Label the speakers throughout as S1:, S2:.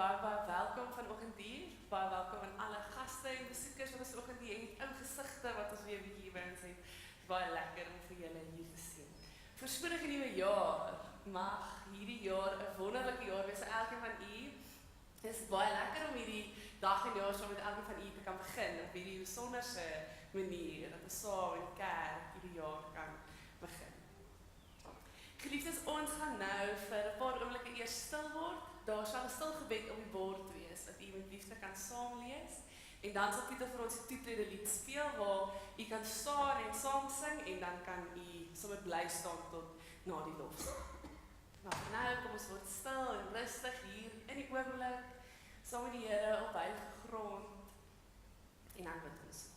S1: baie welkom vanoggend hier. Baie welkom aan alle gaste en besoekers wat ons vanoggend hier het. Ou gesigte wat ons weer bietjie by ons het. Baie lekker om vir julle hier te sien. Voorspoedige nuwe jaar. Mag hierdie jaar 'n wonderlike jaar wees vir elkeen van u. Dit is baie lekker om hierdie dag en jaar saam met elkeen van u te kan begin op hierdie besonderse manier dat ons saam in die kerk hierdie jaar kan begin. Geliefdes, ons gaan nou vir 'n paar oomblikke eers stil word. Daar sal 'n stil gebed op die bord wees, dat u met liefde kan saamlees. En dan sal Pieter vir ons 'n toetrede lied speel waar u kan staan en saam sing en dan kan u sommer bly staan tot na die lofsang. Maar vir nou kom ons word stil en rustig hier in die oomblik saam met die Here op heilige grond en dan bid ons.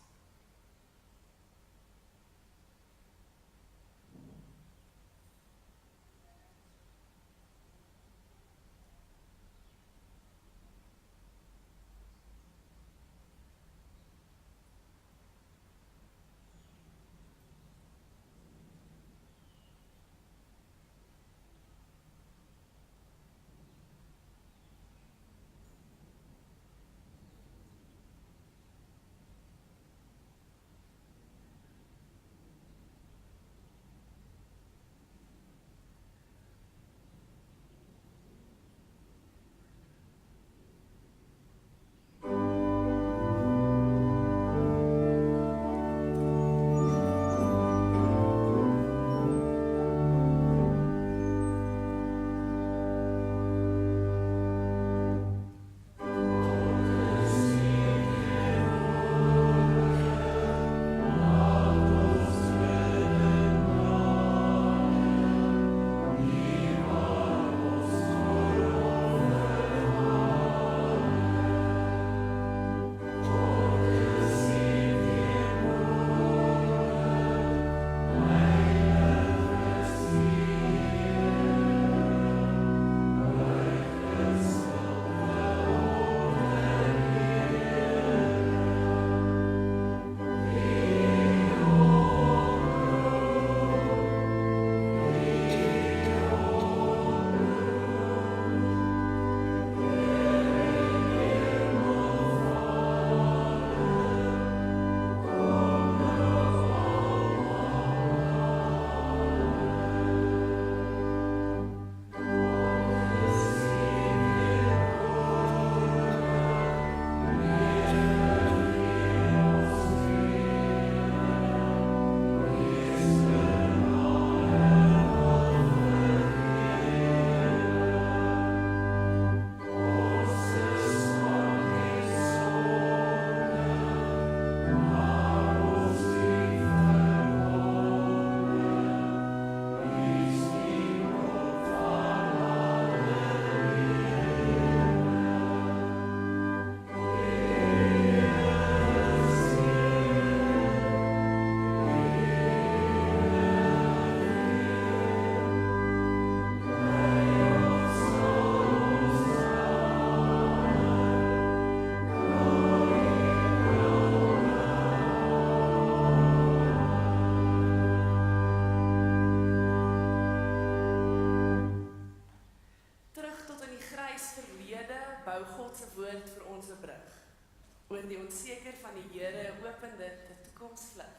S1: Oor die onseker van die Here open dit 'n toekomsvlug.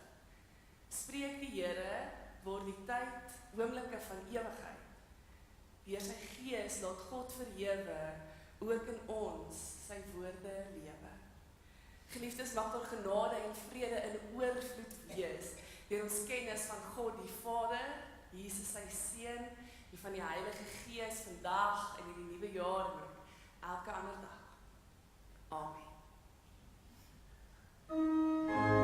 S1: Spreek die Here, word die tyd oomblikke van ewigheid. Deur sy Gees laat God verhewe, ook in ons sy woorde lewe. Geliefdes, mag daar genade en vrede in oorvloed wees deur ons kennis van God die Vader, Jesus sy Seun, en van die Heilige Gees vandag en in die nuwe jaar en elke ander dag. Amen.
S2: Oh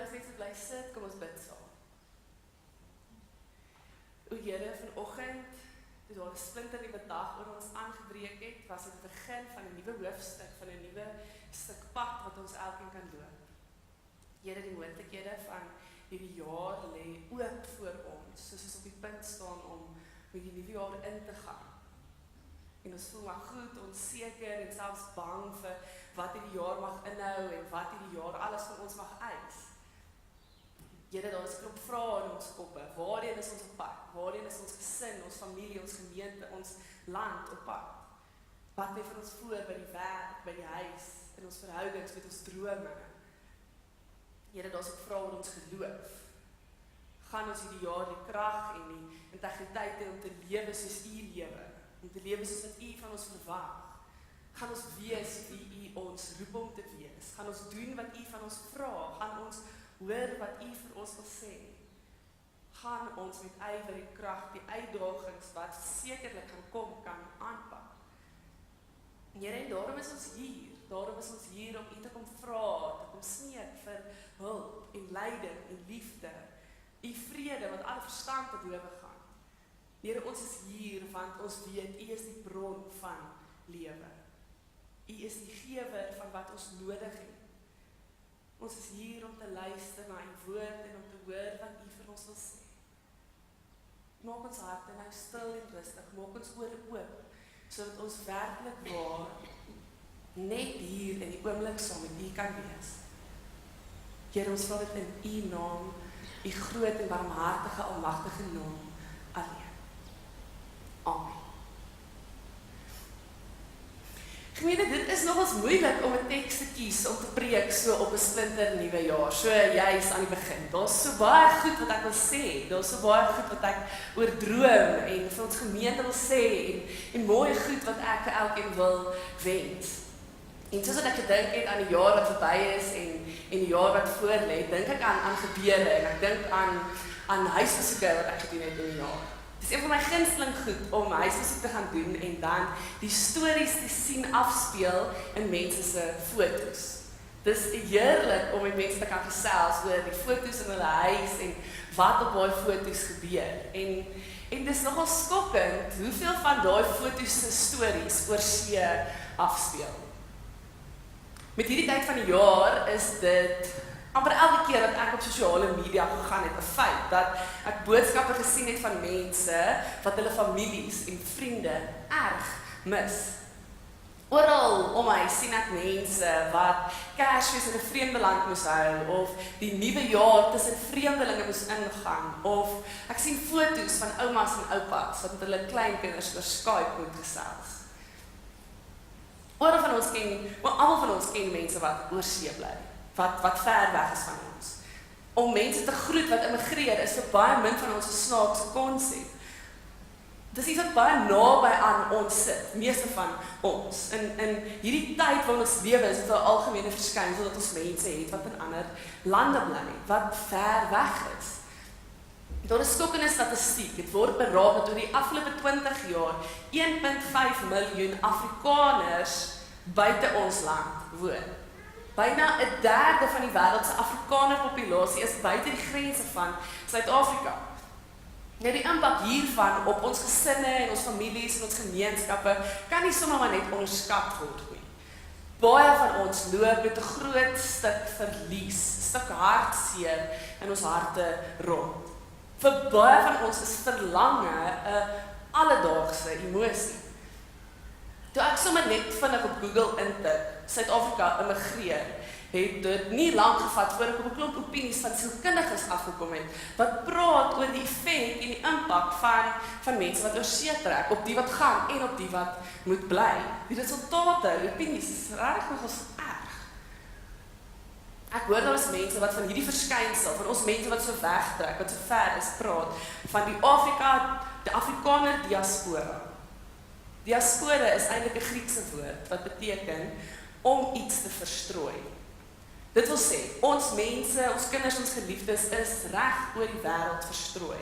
S1: ons net so bly sit, kom ons bid saam. O Here, vanoggend, toe daar 'n splinternuwe dag oor ons aangebreek het, was dit die begin van 'n nuwe hoofstuk, van 'n nuwe stuk pad wat ons elkeen kan loop. Here, die moontlikhede van hierdie jaar lê oop voor ons, soos ons op die punt staan om met die nuwe jaar in te gaan. En ons voel maar goed, onseker en selfs bang vir wat hierdie jaar mag inhou en wat hierdie jaar alles van ons mag eis. Here, daar is 'n klop vrae in ons koppe. Waarheen is ons op pad? Waarheen is ons gesin, ons familie, ons gemeente, ons land op pad? Wat lê vir ons voor by die werk, by die huis, in ons verhoudings, met ons drome? Here, daar is ook vrae oor ons geloof. Gaan ons hierdie jaar die krag en die integriteit hê om te lewe soos U lewe, om te lewe soos wat U van ons verwag? Gaan ons wees wie U ons roep om te wees? Gaan ons doen wat U van ons vra? Gaan ons hoor wat U vir ons wil sê? Gaan ons met ywer en krag die uitdagings wat sekerlik gaan kom, kan aanpak? Here, en daarom is ons hier. Daarom is ons hier om U te kom vra, te kom smeek vir hulp en leiding en liefde. U vrede wat alle verstand te bowe gaan. Here, ons is hier want ons weet U is die bron van lewe. U is die gewer van wat ons nodig het. Ons is hier om te luister na U woord en om te hoor wat U vir ons wil sê. Maak ons harte nou stil en rustig, maak ons ore oop, sodat ons werklik waar net hier in die oomblik saam met U kan wees. Here, ons vra dit in U naam, U groot en barmhartige, almagtige naam alleen. Amen. Gemeente, dit is nogals moeilik om 'n teks te kies om te preek so op 'n splinter nuwe jaar, so juis aan die begin. Daar's so baie goed wat ek wil sê, daar's so baie goed wat ek oor droom en vir ons gemeente wil sê en mooi goed wat ek vir elkeen wil wens. En soos wat ek gedink het aan die jaar wat verby is en die jaar wat voor lê, dink ek aan gebeure en ek dink aan huisbesoeke wat ek gedoen het in die jaar. Dit is een van my gunsteling goed om huisbesoek te gaan doen en dan die stories te sien afspeel in mense se foto's. Dis heerlik om met mense te kan gesels oor die foto's in hulle huis en wat op daai foto's gebeur. En dis nogal skokkend hoeveel van daai foto's se stories oor see afspeel. Met hierdie tyd van die jaar is dit amper elke keer dat ek op sosiale media gegaan het, 'n feit dat ek boodskappe gesien het van mense wat hulle families en vriende erg mis. Oral om my sien ek mense wat Kersfees in 'n vreemde land moes hou of die nuwe jaar tussen vreemdelinge moes ingaan of ek sien foto's van oumas en oupas wat met hulle kleinkinders oor Skype moet gesels. Oral van ons ken, maar almal van ons ken mense wat oor see bly. Wat ver weg is van ons. Om mense te groet wat immigreer is vir baie min van ons 'n snaakse konsep. Dis iets wat baie naby aan ons sit, meeste van ons. In hierdie tyd waarin ons lewe is dit 'n algemene verskynsel dat ons mense het wat in ander lande bly, wat ver weg is. Daar is skokkende statistiek. Dit word beraam dat oor die afgelope 20 jaar 1.5 miljoen Afrikaners buite ons land woon. Byna 1/3 van die wêreld se Afrikaner populasie is buite die grense van Suid-Afrika. Nou die impak hiervan op ons gesinne en ons families en ons gemeenskappe kan nie sommer maar net onderskat word nie. Baie van ons loop met 'n groot stuk verlies, 'n stuk hartseer in ons harte rond. Vir baie van ons is verlange 'n alledaagse emosie. Toe ek sommer net vinnig op Google intik, Suid-Afrika immigreer, het dit nie lank gevat voor ek op 'n klomp opinies van sielkundiges afgekom het, wat praat oor die effek en die impak van mense wat oor see trek, op die wat gaan en op die wat moet bly. Die resultate, die opinies, is regtig nogals erg. Ek hoor daar is mense wat van hierdie verskynsel, van ons mense wat so wegtrek, wat so ver is, praat van die Afrikaner diaspora. Diaspora is eintlik 'n Griekse woord wat beteken om iets te verstrooi. Dit wil sê, ons mense, ons kinders, ons geliefdes is reg oor die wêreld verstrooi.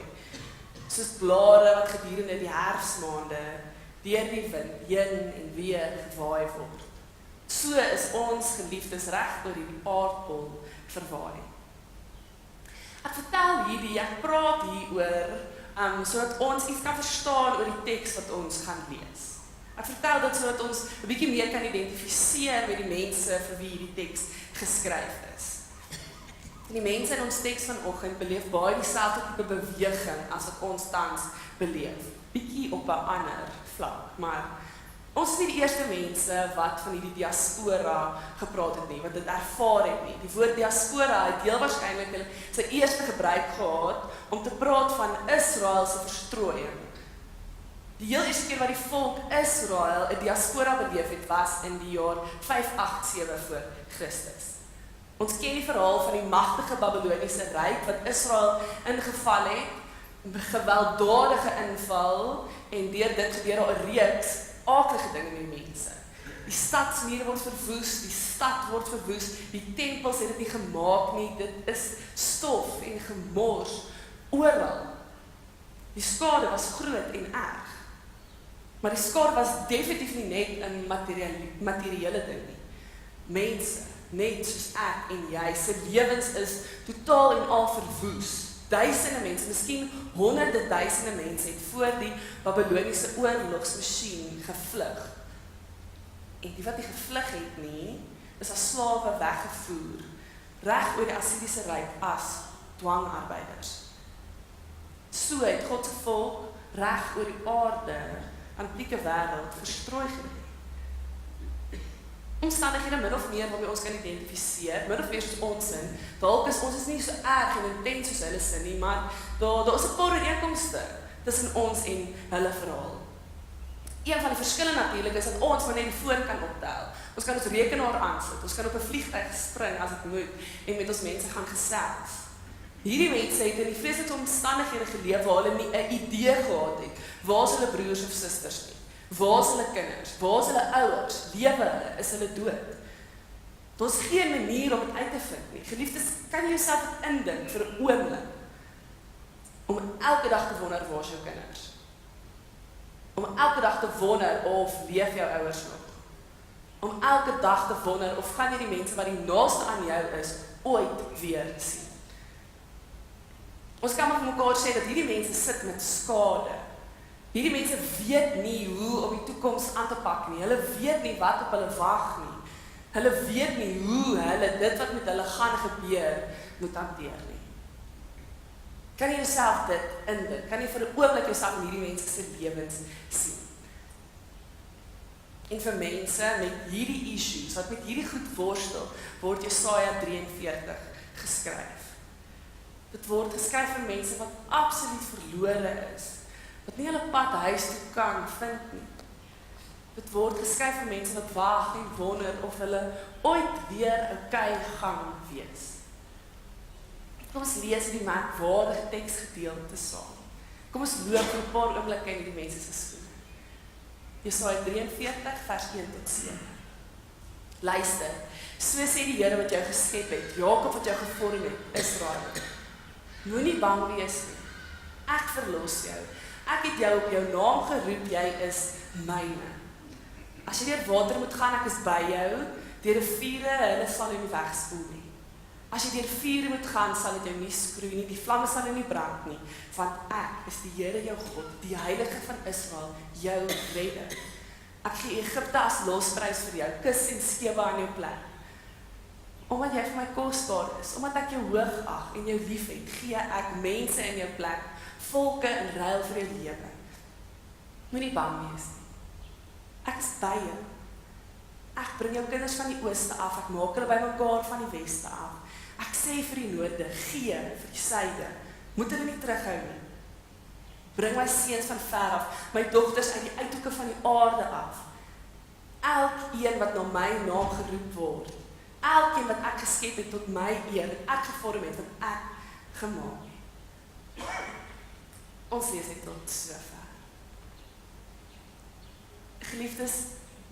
S1: Soos blare wat gedurende die herfsmaande deur die wind heen en weer gewaai word. So is ons geliefdes reg oor die aardbol verwaai. hierdie, ek praat hieroor, sodat ons iets kan verstaan oor die teks wat ons gaan lees. Ek vertel dit sodat ons 'n bietjie meer kan identifiseer met die mense vir wie hierdie teks geskryf is. Die mense in ons teks vanoggend beleef baie dieselfde tipe beweging as wat ons tans beleef. Bietjie op 'n ander vlak, maar ons is nie die eerste mense wat van hierdie diaspora gepraat het nie, wat dit ervaar het nie. Die woord diaspora het heel waarskynlik sy eerste gebruik gehad om te praat van Israel se verstrooiing. Die heel eerste keer wat die volk Israel 'n diaspora beleef het, was in die jaar 587 voor Christus. Ons ken die verhaal van die magtige Babiloniese ryk wat Israel ingeval het, 'n gewelddadige inval, en deur dit gebeur daar 'n reeks aaklige dinge met die mense. Die stadsmure word verwoes, die stad word verwoes, die tempels het dit nie gemaak nie, dit is stof en gemors oral. Die skade was groot en erg. Maar die skade was definitief nie net in materiële ding nie. Mense, net soos ek en jy, se lewens is totaal en al verwoes. Duisende mense, miskien honderde duisende mense het voor die Babiloniese oorlogsmasjien gevlug. En die wat nie gevlug het nie, is as slawe weggevoer, reg oor die Assiriese ryk as dwangarbeiders. So het God se volk reg oor die aarde, antieke wêreld, verstrooi gelê. Omstandighede min of meer waarmee ons kan identifiseer, min of meer soos ons sin, dalk is ons nie so erg en intens soos hulle sin nie, maar daar is 'n paar ooreenkomste tussen ons en hulle verhaal. Een van die verskille natuurlik is dat ons maar net die foon kan optel. Ons kan ons rekenaar aansit, ons kan op 'n vliegtuig spring as dit moet en met ons mense gaan gesels. Hierdie mense het in die vreeslike omstandighede geleef waar hulle nie 'n idee gehad het. Waar is hulle broers of susters nie? Waar is hulle kinders? Waar is hulle ouers? Lewe hulle? Is hulle dood? Daar is geen manier om dit uit te vind nie. Geliefdes, kan jy jouself indink vir 'n oomblik om elke dag te wonder waar is jou kinders? Om elke dag te wonder of leef jou ouers nog? Om elke dag te wonder of gaan jy die mense wat die naaste aan jou is ooit weer sien? Ons kan maar vir mekaar sê dat hierdie mense sit met skade. Hierdie mense weet nie hoe om die toekoms aan te pak nie. Hulle weet nie wat op hulle wag nie. Hulle weet nie hoe hulle dit wat met hulle gaan gebeur moet hanteer nie. Kan jy jouself dit indink? Kan jy vir 'n oomblik jouself in hierdie mense se lewens sien? En vir mense met hierdie issues, wat met hierdie goed worstel, word Jesaja 43 geskryf. Dit word geskryf vir mense wat absoluut verlore is, wat nie hulle pad huis toe kan vind nie. Dit word geskryf vir mense wat wag en wonder of hulle ooit weer 'n kei gaan wees. Kom ons lees die merkwaardige teksgedeelte saam. Kom ons loop vir 'n paar oomblikke in die mense se skoene. Jesaja 43 vers 1 tot 7. Luister, so sê die Here wat jou geskep het, Jakob wat jou gevorm het, Israel. Moenie bang wees nie. Ek verlos jou. Ek het jou op jou naam geroep, jy is myne. As jy deur water moet gaan, ek is by jou. Deur riviere, hulle sal jou nie wegspoel nie. As jy deur vuur moet gaan, sal dit jou nie skroei nie. Die vlamme sal jou nie brand nie, want ek is die Here jou God, die Heilige van Israel, jou redder. Ek gee Egipte as losprys vir jou, kus en skewe aan jou plek. Omdat jy vir my kosbaar is, omdat ek jou hoog ag en jou liefhet, gee ek mense in jou plek, volke in ruil vir jou lewe. Moenie bang wees nie. Ek is by jou. Ek bring jou kinders van die ooste af, ek maak hulle bymekaar van die weste af. Ek sê vir die noorde, gee vir die suide, moet hulle nie terughou nie. Bring my seuns van ver af, my dogters uit die uithoeke van die aarde af. Elkeen wat na my naam geroep word, elkeen wat ek geskep het tot my eer, wat ek gevorm het, wat ek gemaak het. Ons lees dit tot sover. Geliefdes,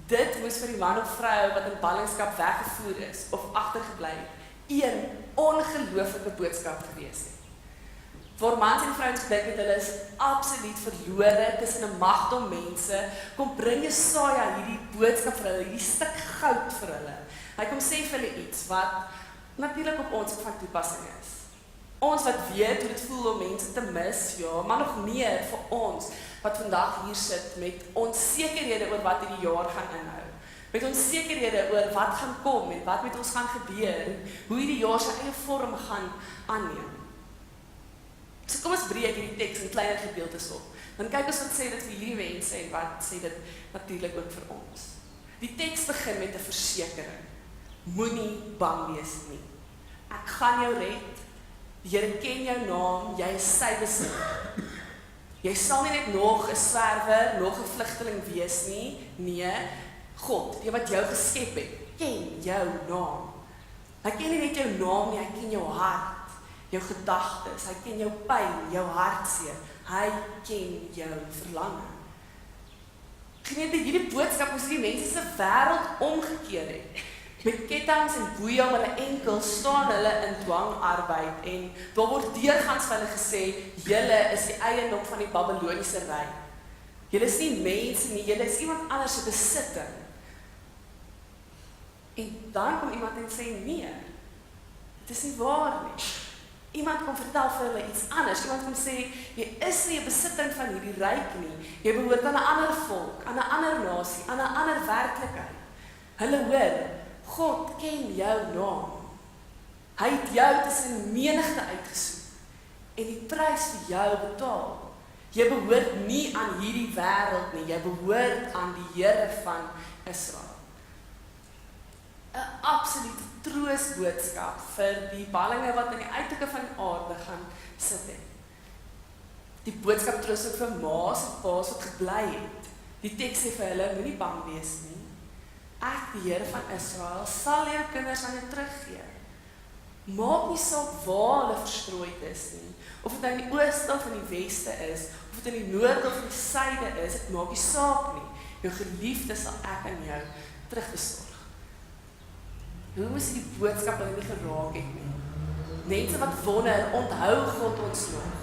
S1: dit moes vir die man of vrou wat in ballingskap weggevoer is of agtergebly het, een ongelooflike boodskap gewees het. Waar mans en vrouens gedink het, hulle is absoluut verlore tussen 'n magdom mense, kom bring Jesaja hierdie boodskap vir hulle, hierdie stuk goud vir hulle. Hy kom sê vir hulle iets wat natuurlik op ons van toepassing is. Ons wat weet hoe dit voel om mense te mis, ja, maar nog meer vir ons wat vandag hier sit met onsekerhede oor wat hierdie jaar gaan inhou. Met onsekerhede oor wat gaan kom en wat met ons gaan gebeur, hoe hierdie jaar sy eie vorm gaan aanneem. So kom ons breek hierdie teks in kleiner gedeeltes op. Dan kyk ons wat sê dit vir hierdie mense en wat sê dit natuurlik ook vir ons. Die teks begin met 'n versekering. Moenie bang wees nie. Ek gaan jou red. Die Here ken jou naam, jy is sy besit. Jy sal nie net nog 'n swerwer, nog 'n vlugteling wees nie. Nee, God, die wat jou geskep het, ken jou naam. Hy ken nie net jou naam nie, hy ken jou hart, jou gedagtes, hy ken jou pyn, jou hartseer. Hy ken jou verlange. Gemeente, hierdie boodskap moes die mense se wêreld omgekeer het. Met kettinge en boeie om hulle enkel staan hulle in dwangarbeid en daar word deurgangs vir hulle gesê, julle is die eiendom van die Babiloniese ryk. Julle is nie mense nie, julle is iemand anders se besitting. En dan kom iemand en sê, nee, dit is nie waar nie. Iemand kom vertel vir hulle iets anders. Iemand kom sê, jy is nie 'n besitting van hierdie ryk nie. Jy behoort aan 'n ander volk, aan 'n ander nasie, aan 'n ander werklikheid. Hulle hoor, God ken jou naam. Hy het jou tussen menigte uitgesoek en die prys vir jou betaal. Jy behoort nie aan hierdie wêreld nie, jy behoort aan die Here van Israel. 'n Absolute troostboodskap vir die ballinge wat in die uithoeke van die aarde gaan sit het. Die boodskap troos ook vir ma's en pa's wat gebly het. Die teks sê vir hulle, moenie bang wees nie. Ek, die Here van Israel, sal jou kinders aan jou teruggee. Maak nie saak waar hulle verstrooid is nie, of dit nou in die ooste of in die weste is, of dit in die noorde of in die suide is, dit maak nie saak nie. Jou geliefde sal ek aan jou terugbesorg. Hoe moes die boodskap hulle nie geraak het nie? Mense wat wonder, onthou God ons nog?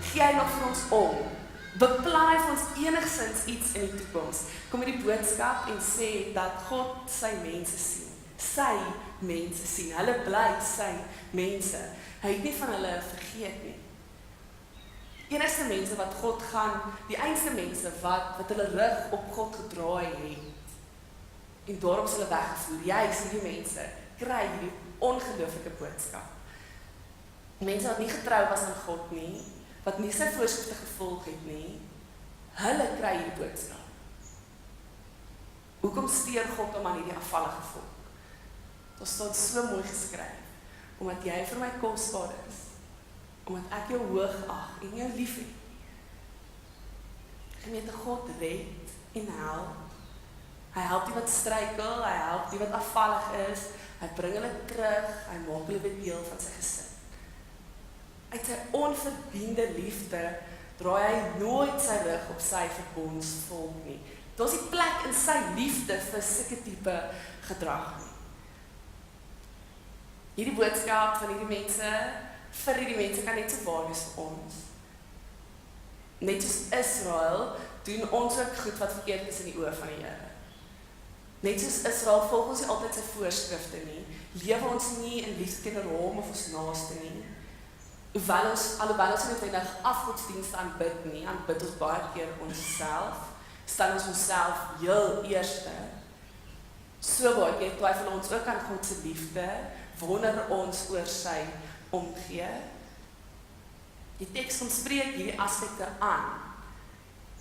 S1: Gee hy nog vir ons om? Beplan hy vir ons enigsins iets in die toekoms? Kom met die boodskap en sê dat God sy mense sien. Sy mense sien. Hulle bly sy mense. Hy het nie van hulle vergeet nie. Enigste mense wat God gaan, die einste mense wat hulle rug op God gedraai het. En daarom is hulle weggevoer. Juist hierdie mense kry hierdie ongelooflike boodskap. Mense wat nie getrou was aan God nie, wat nie sy voorskrifte gevolg het nie, hulle kry hierdie boodskap. Hoekom steur God om aan hierdie afvallige volk? Dit staan so mooi geskryf, omdat jy vir my kosbaar is, omdat ek jou hoog ag en jou lief het. Gemeente, God red en help. Hy help die wat struikel, hy help die wat afvallig is, hy bring hulle terug, hy maak hulle weer deel van sy gesin. Uit sy onverdiende liefde draai hy nooit sy rug op sy verbondsvolk nie. Daar's nie plek in sy liefde vir sulke tipe gedrag nie. Hierdie boodskap van hierdie mense, vir hierdie mense kan net so waar wees vir ons. Net soos Israel, doen ons ook goed wat verkeerd is in die oë van die Here. Net soos Israel volg ons nie altyd sy voorskrifte nie, lewe ons nie in liefde teenoor hom of ons naaste nie. Alhoewel ons nie noodwendig afgodsdienste aanbid nie, aanbid ons baie keer onsself, stel ons onsself heel eerste. So baie keer twyfel ons ook aan God se liefde, wonder ons oor sy omgee. Die teks spreek hierdie aspekte aan.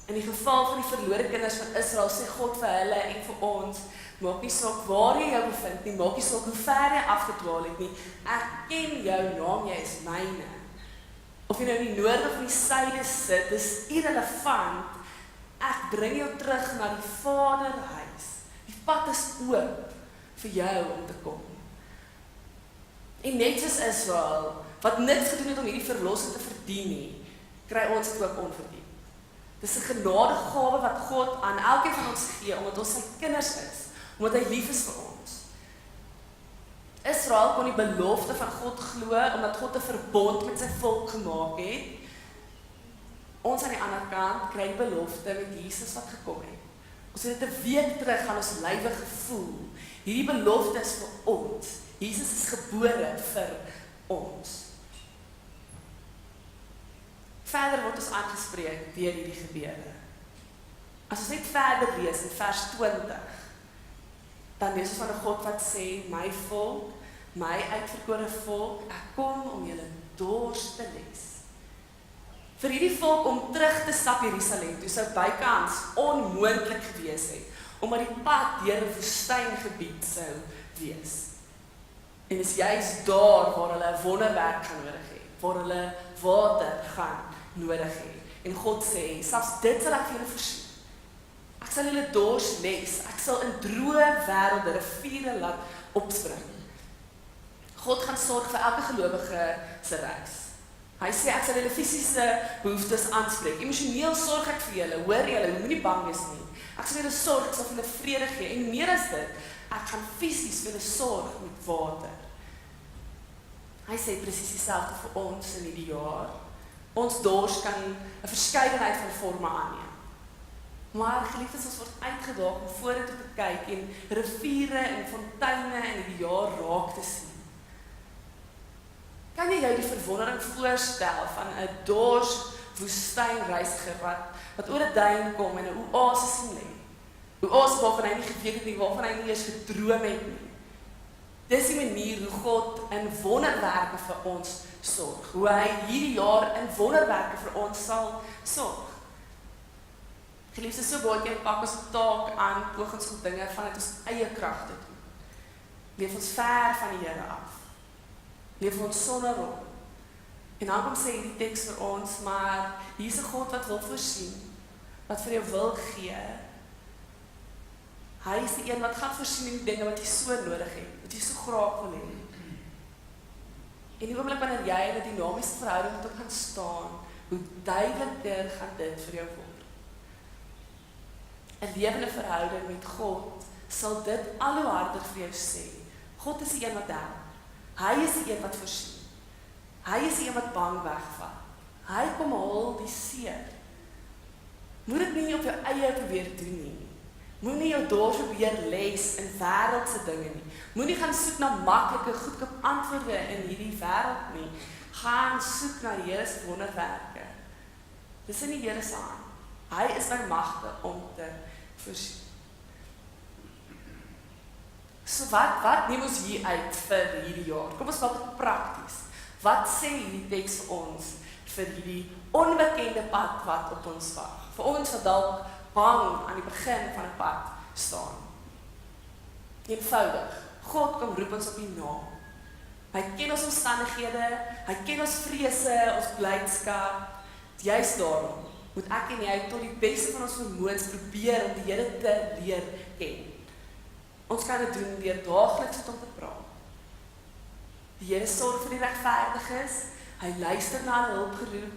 S1: In die geval van die verlore kinders van Israel sê God vir hulle en vir ons, maak nie saak waar jy jou bevind nie, maak nie saak hoe ver jy afgedwaal het nie, ek ken jou naam, jy is myne. Of jy nou in die noorde of in die suide sit, dis irrelevant, ek bring jou terug na die Vaderhuis. Die pad is oop vir jou om te kom. En net soos Israel, wat niks gedoen het om hierdie verlossing te verdien nie, kry ons dit ook onverdien. Dis 'n genadegawe wat God aan elkeen van ons gee, omdat ons sy kinders is, omdat hy lief is vir ons. Israel kon die belofte van God glo, omdat God 'n verbond met sy volk gemaak het. Ons aan die ander kant kry die belofte met Jesus wat gekom het. Ons het dit 'n week terug aan ons lywe gevoel. Hierdie belofte is vir ons. Jesus is gebore vir ons. Verder word ons aangespreek deur hierdie gebeure. As ons net verder lees in vers 20, dan lees ons van 'n God wat sê, my volk, my uitverkore volk, ek kom om julle dors te les. Vir hierdie volk om terug te stap Jerusalem, toe sou bykans onmoontlik gewees het, omdat die pad deur 'n woestyngebied sou wees. En is juist daar waar hulle 'n wonderwerk gaan nodig hê, waar hulle water gaan nodig hê. En God sê, selfs dit sal ek vir julle voorsien. Ek sal julle dors les, ek sal in droë wêrelde riviere laat opspring. God gaan sorg vir elke gelowige se reis. Hy sê, ek sal julle fisiese behoeftes aanspreek. Emosioneel sorg ek vir julle, hoor julle, moenie bang wees nie. Ek sal julle sorg, ek sal vir julle vrede gee. En meer as dit, ek gaan fisies vir julle sorg met water. Hy sê presies dieselfde vir ons in hierdie jaar. Ons dors kan 'n verskeidenheid van forme aanneem. Maar geliefdes, ons word uitgedaag om vorentoe te kyk en riviere en fonteine in hierdie jaar raak te sien. Kan jy jou die verwondering voorstel van 'n dors woestynreisiger wat oor 'n duin kom en 'n oase sien lê? 'n Oase waarvan hy nie geweet het nie, waarvan hy nie eens gedroom het nie. Dis die manier hoe God in wonderwerke vir ons sorg. Hoe hy hierdie jaar in wonderwerke vir ons sal sorg. Geliefdes, so baie keer pak ons taak aan, poog ons om dinge vanuit ons eie krag te doen. Leef ons ver van die Here af. Leef ons sonder hom. En dan kom sê hierdie teks vir ons, maar hier's 'n God wat wil voorsien, wat vir jou wil gee. Hy is die een wat gaan voorsien in die dinge wat jy so nodig het, wat jy so graag wil hê. En die oomblik wanneer jy in 'n dinamiese verhouding met hom gaan staan, hoe duideliker gaan dit vir jou word. 'n Lewende verhouding met God sal dit al hoe harder vir jou sê. God is die een wat help. Hy is die een wat voorsien. Hy is die een wat bang wegvat. Hy kom haal die seer. Moet dit nie op jou eie probeer doen nie. Moenie jou dors probeer les in wêreldse dinge nie. Moenie gaan soek na maklike, goedkoop antwoorde in hierdie wêreld nie. Gaan soek na die Here se wonderwerke. Dis in die Here se hand. Hy is by magte om te voorsien. So wat neem ons hier uit vir hierdie jaar? Kom ons maak dit prakties. Wat sê hierdie teks vir ons vir hierdie onbekende pad wat op ons wag? Vir ons wat dalk bang aan die begin van 'n pad staan. Eenvoudig. God kom roep ons op die naam. Hy ken ons omstandighede, hy ken ons vrese, ons blydskap. Juist daarom moet ek en jy tot die beste van ons vermoëns probeer om die Here te leer ken. Ons kan dit doen deur daagliks met hom te praat. Die Here sorg vir die regverdiges, hy luister na hulle hulpgeroep,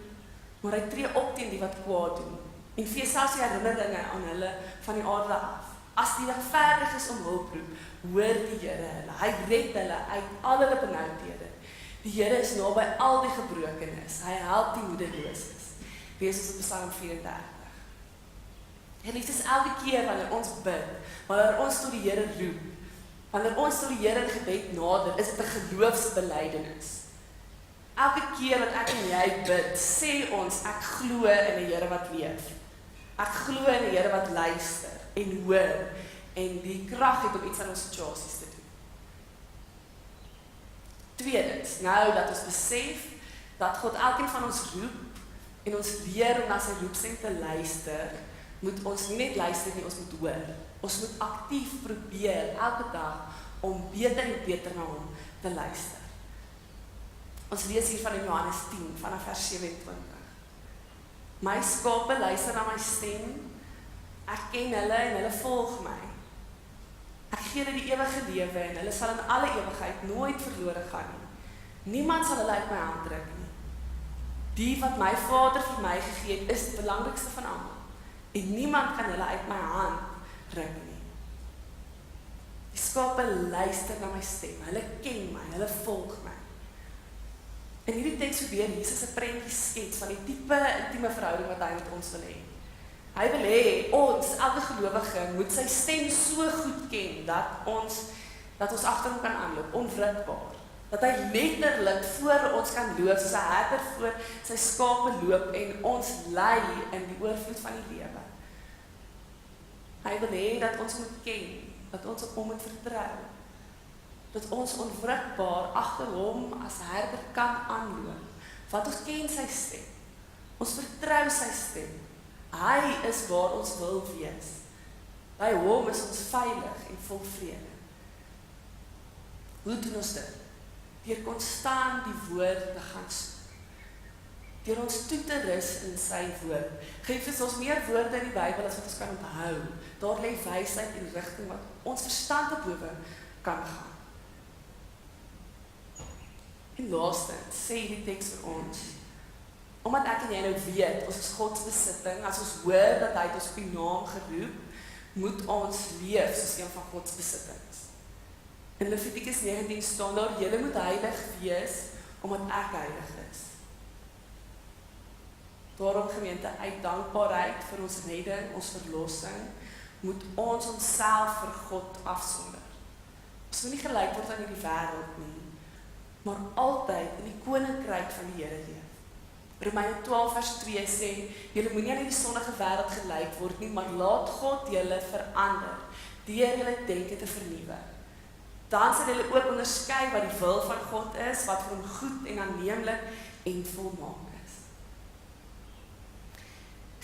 S1: maar hy tree op teen die wat kwaad doen. En gee selfs die herinneringe aan hulle van die aarde af. As die regverdiges om hulp roep, hoor die Here hulle. Hy red hulle uit al hulle benoudhede. Die Here is naby al die gebrokenes. Hy help die moederloses. Lees ons op Psalm 34. En dit is elke keer wanneer ons bid, wanneer ons tot die Here roep, wanneer ons tot die Here in gebed nader, is dit 'n geloofsbelijdenis. Elke keer wat ek en jy bid, sê ons, ek glo in 'n Here wat leef. Ek glo in 'n Here wat luister en hoor en die krag het om iets aan ons situasies te doen. Tweedens, nou dat ons besef dat God elkeen van ons roep en ons leer om na sy roepstem te luister, moet ons nie net luister nie, ons moet hoor. Ons moet aktief probeer elke dag om beter en beter na hom te luister. Ons lees hier van in Johannes 10 vanaf vers 27. My skape luister na my stem, ek ken hulle en hulle volg my. Ek gee hulle die ewige lewe en hulle sal in alle ewigheid nooit verlore gaan nie. Niemand sal hulle uit my hand trek nie. Die wat my Vader vir my gegee het, is die belangrikste van almal. En niemand kan hulle uit my hand ruk nie. Die skape luister na my stem, hulle ken my, hulle volg my. In hierdie teks probeer Jesus 'n prentjie skets van die tipe intieme verhouding wat hy met ons wil hê. Hy wil hê ons, elke gelowige, moet sy stem so goed ken dat ons agter hom kan aanloop, onwrikbaar. Dat hy letterlik voor ons kan loop, soos 'n herder voor sy skape loop en ons lei in die oorvloed van die lewe. Hy wil hê dat ons moet ken, dat ons op hom moet vertrou, dat ons onwrikbaar agter hom as herder kan aanloop, want ons ken sy stem, ons vertrou sy stem, hy is waar ons wil wees, by hom is ons veilig en vol vrede. Hoe doen ons dit? Deur konstant die woord te gaan soek, deur ons toe te rus in sy woord. Geef ons meer woorde in die Bybel as wat ons kan onthou. Daar lê wysheid en rigting wat ons verstand te bowe kan gaan. En laastens sê die teks vir ons, omdat ek en jy nou weet, ons is God se besitting, as ons hoor dat hy het ons op die naam geroep, moet ons leef soos een van God se besittings. In Levitikus 19 staan daar, julle moet heilig wees, omdat ek heilig is. Daarom gemeente, uit dankbaarheid vir ons redding, ons verlossing, moet ons onsself vir God afsonder. Ons moet nie gelyk word aan hierdie wêreld nie, maar altyd in die koninkryk van die Here leef. Romeine 12 vers 2 sê, julle moenie aan die sondige wêreld gelyk word nie, maar laat God julle verander, deur julle denke te vernuwe. Dan sal julle ook onderskei wat die wil van God is, wat vir hom goed en aanneemlik en volmaak is.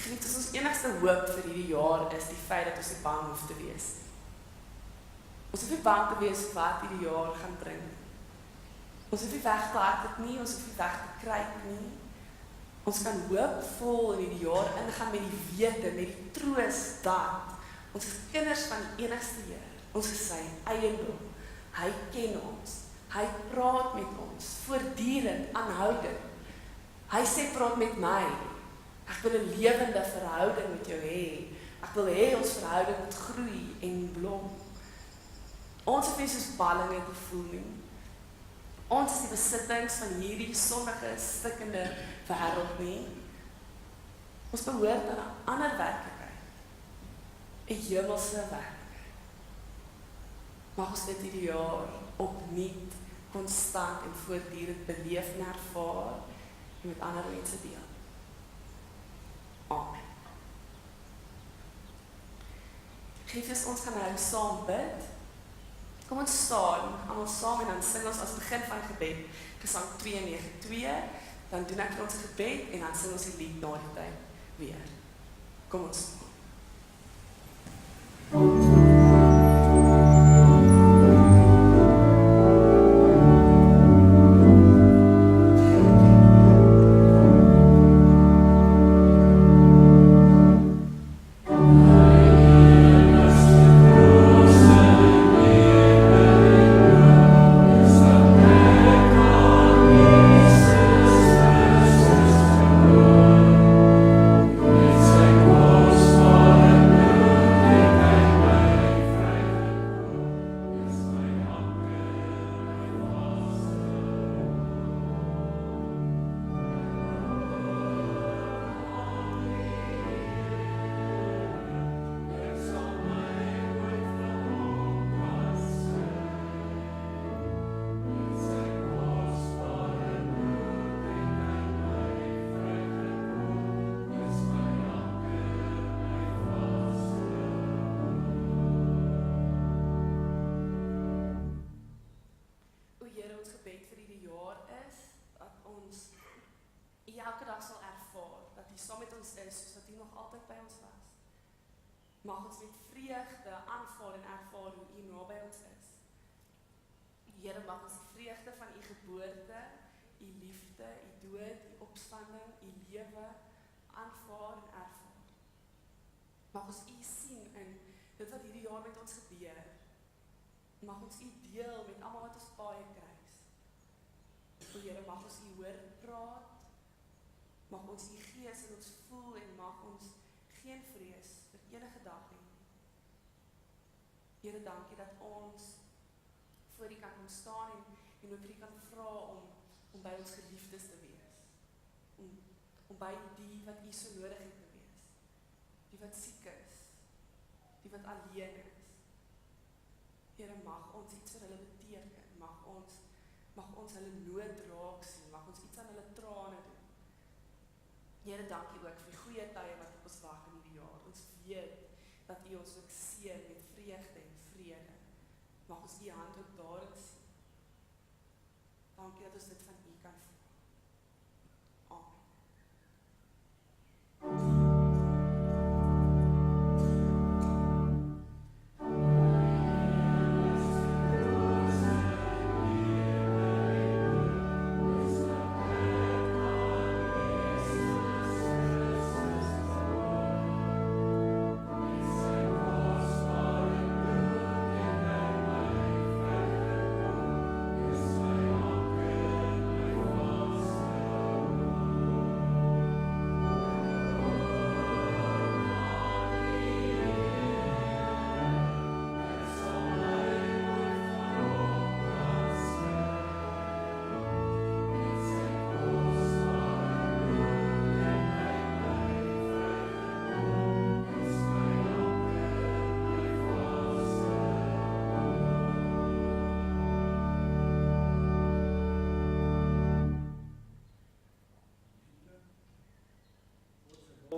S1: Geliefdes, ons enigste hoop vir hierdie jaar is die feit dat ons nie bang hoef te wees. Ons hoef nie bang te wees wat hierdie jaar gaan bring. Ons hoef nie weg te hardloop nie, ons hoef nie weg te kruip nie. Ons kan hoopvol in hierdie jaar ingaan met die wete, met die troos dat ons is kinders van die enigste Here. Ons is sy eiendom. Hy ken ons. Hy praat met ons, voortdurend, aanhoudend. Hy sê, praat met my. Ek wil 'n lewende verhouding met jou hê. Ek wil hê ons verhouding moet groei en blom. Ons hoef nie soos ballinge te voel nie. Ons is die besittings van hierdie sondige, stikkende wêreld nie. Ons behoort aan 'n ander werklikheid. 'n hemelse werklikheid. Mag ons dit hierdie jaar opnuut, konstant en voortdurend beleef en ervaar en met ander mense deel. Amen. Geliefdes, ons gaan nou saam bid. Kom ons staan, almal saam en dan sing ons as begin van gebed, Gesang 292, dan doen ek vir ons gebed en dan sing ons die lied na die tyd weer. Kom ons staan. Mag ons met vreugde aanvaar en ervaar hoe U naby ons is. Here, mag ons die vreugde van U geboorte, U liefde, U dood, U opstanding, U lewe aanvaar en ervaar. Mag ons U sien in dit wat hierdie jaar met ons gebeur. Mag ons U deel met almal wat ons paai kruis. O Here, mag ons U hoor praat. Mag ons U gees in ons voel en mag ons geen vrees vir enige dag hê. Here, dankie dat ons voor U kan kom staan en ook vir U kan vra om by ons geliefdes te wees. Om by die wat U so nodig het te wees. Die wat siek is. Die wat alleen is. Here, mag ons iets vir hulle beteken. Mag ons Mag ons hulle nood raak sien, mag ons iets aan hulle trane doen. Here, dankie ook vir die goeie tye wat op ons wag in hierdie jaar. Ons weet dat U ons ook seën met vreugde en vrede. Mag ons U hand ook daarin sien. Dankie dat ons dit van U kan voel. Amen.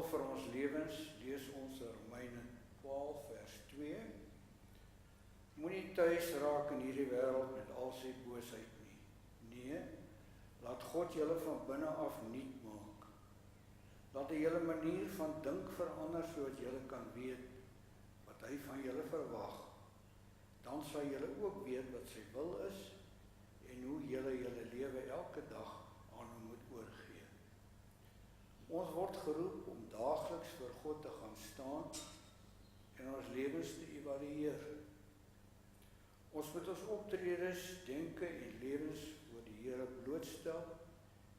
S2: Vir ons lewens, lees ons Romeine 12 vers 2. Moenie tuis raak in hierdie wêreld met al sy boosheid nie. Nee, laat God julle van binne af nuut maak. Laat hy julle manier van dink verander sodat julle kan weet wat hy van julle verwag. Dan sal julle ook weet wat sy wil is en hoe julle julle lewe elke dag aan hom moet oorgee. Ons word geroep om daagliks voor God te gaan staan en ons lewens te evalueer. Ons moet ons optredes, denke en lewens voor die Here blootstel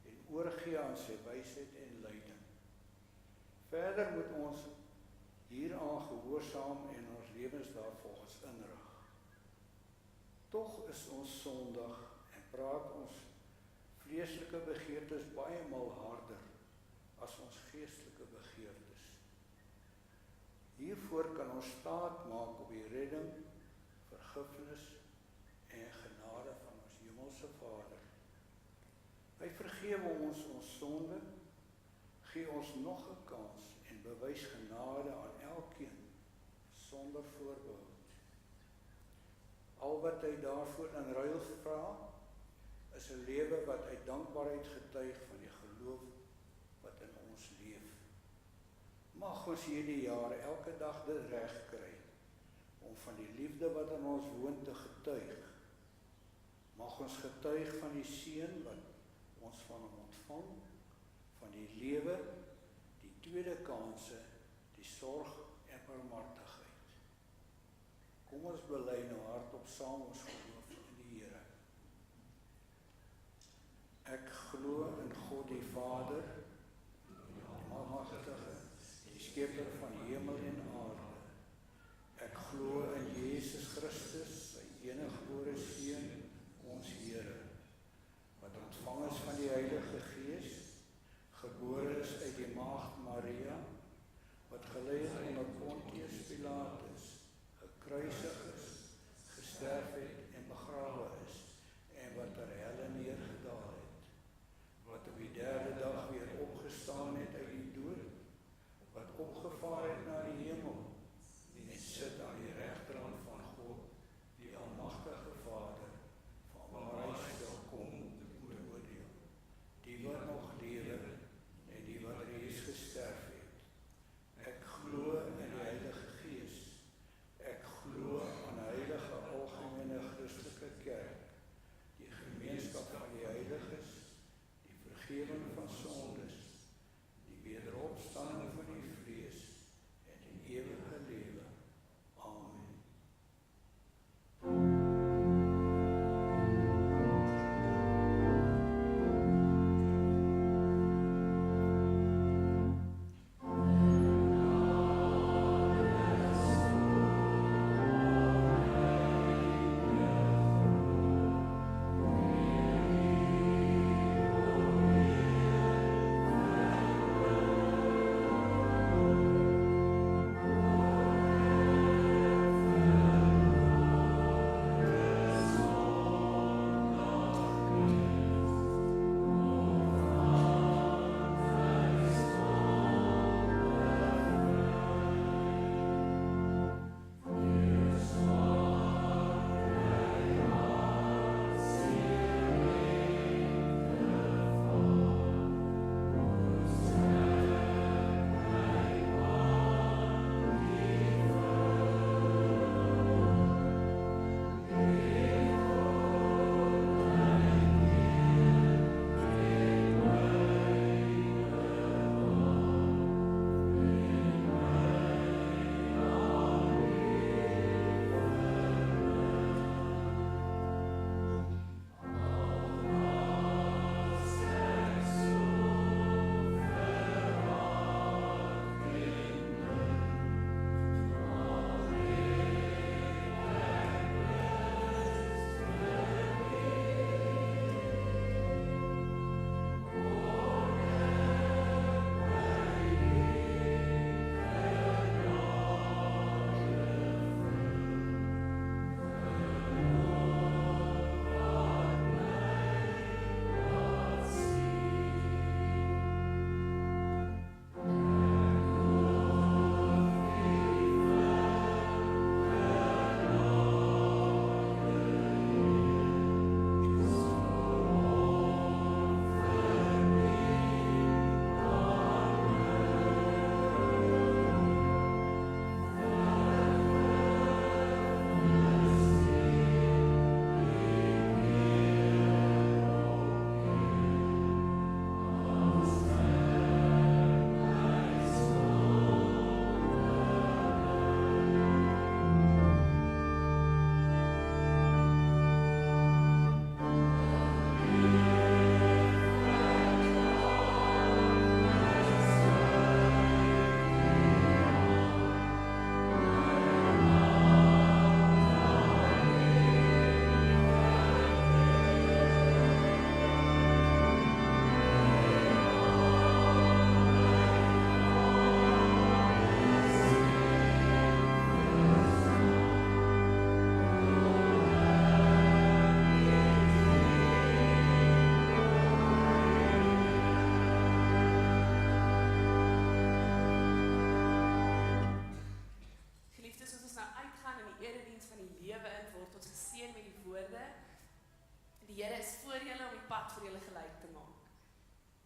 S2: en oorgee aan sy wysheid en leiding. Verder moet ons hieraan gehoorsaam en ons lewens daarvolgens inrig. Tog is ons sondig en praat ons vleeslike begeertes baie maal harder as ons geestelike begeertes. Hiervoor kan ons staat maak op die redding, vergifnis en genade van ons hemelse Vader. Hy vergewe ons sonde, gee ons nog 'n kans en bewys genade aan elkeen sonder voorbehoud. Al wat hy daarvoor in ruil vra, is 'n lewe wat uit dankbaarheid getuig van die geloof wat in ons leef. Mag ons hierdie jaar elke dag dit reg kry om van die liefde wat in ons woon te getuig. Mag ons getuig van die seën wat ons van hom ontvang, van die lewe, die tweede kanse, die sorg en barmhartigheid. Kom ons bely nou hardop saam ons geloof in die Here. Ek glo in God die Vader, Almagtige, die skepper van hemel en aarde. Ek glo in Jesus Christus, sy eniggebore Seun, ons Here, wat ontvang is van die Heilige Gees, gebore is uit die Maagd Maria, wat gelei het onder Pontius Pilatus, gekruisig is, gesterf het en begrawe is, en wat ter helle neergedaal het, wat op die derde dag weer opgestaan het uit die dood, wat opgevaar het na die hemel, en sit aan die regterhand van God, die almagtige Vader, van waar hy sal kom om te oordeel. Die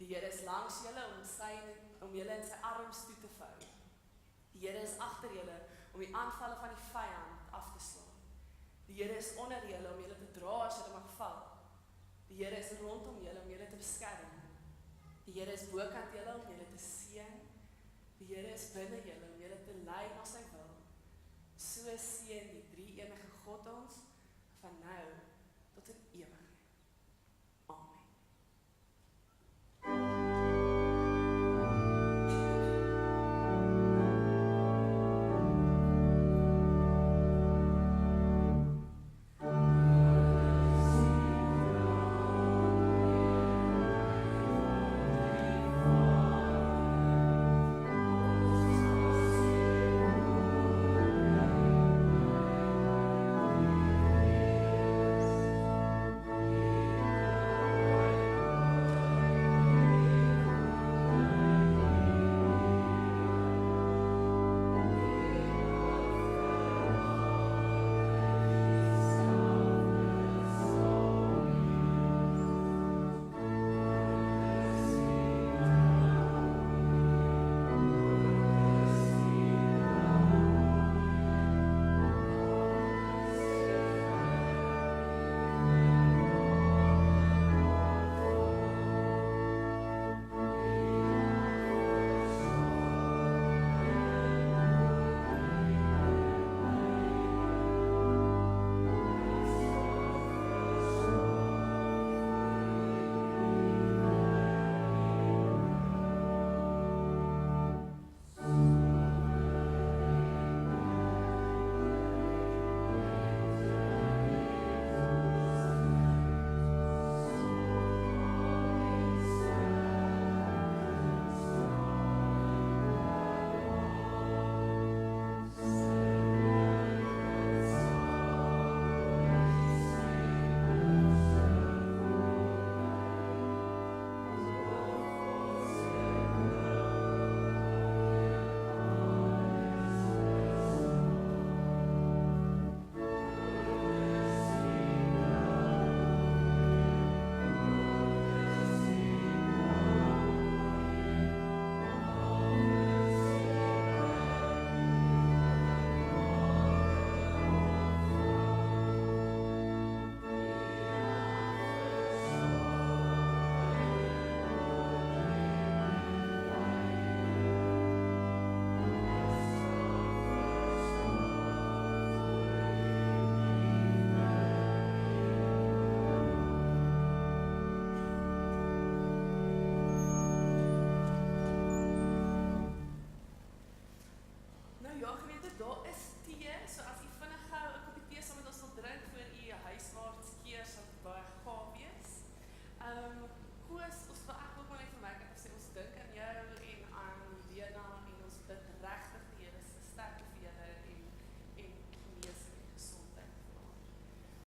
S1: Die Here is langs julle om julle in sy arms toe te vou. Die Here is agter julle om die aanvalle van die vyand af te slaan. Die Here is onder julle om julle te dra as julle mag val. Die Here is rondom julle om julle te beskerm. Die Here is bokant julle om julle te seën. Die Here is binne julle om julle te lei na sy wil. So seën die drie enige God ons van nou tot in ewigheid.